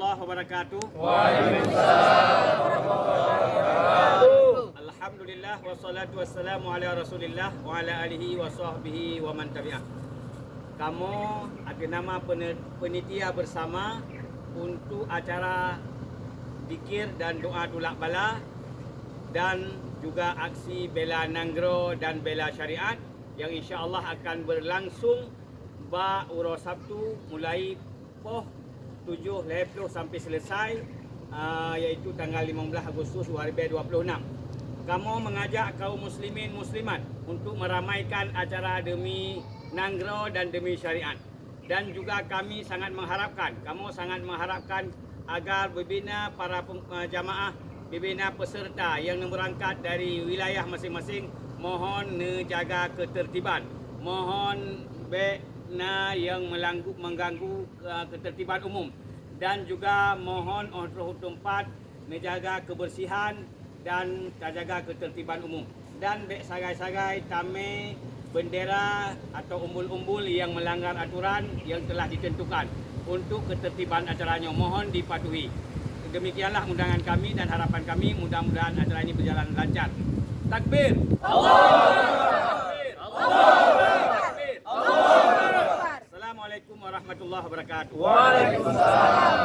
warahmatullahi wabarakatuh. Waalaikumsalam warahmatullahi wabarakatuh. Alhamdulillah wassalatu wassalamu ala Rasulillah wa ala alihi wa sahbihi wa man tabi'ah. Kamu ada nama penitia bersama untuk acara zikir dan doa tolak bala dan juga aksi bela Nanggro dan bela syariat yang insya-Allah akan berlangsung uro Sabtu mulai poh 7 April sampai selesai iaitu tanggal 15 Agustus 2026. Kamu mengajak kaum muslimin muslimat untuk meramaikan acara demi Nanggro dan demi syariat. Dan juga kamu sangat mengharapkan agar berbina para jamaah, berbina peserta yang berangkat dari wilayah masing-masing mohon jaga ketertiban. Mohon yang mengganggu ketertiban umum, dan juga mohon untuk tempat menjaga kebersihan dan jaga ketertiban umum, dan sagai-sagai tame bendera atau umbul-umbul yang melanggar aturan yang telah ditentukan untuk ketertiban acaranya mohon dipatuhi. Demikianlah undangan kami dan harapan kami, mudah-mudahan acara ini berjalan lancar. Takbir. Assalamualaikum warahmatullahi wabarakatuh. Waalaikumsalam.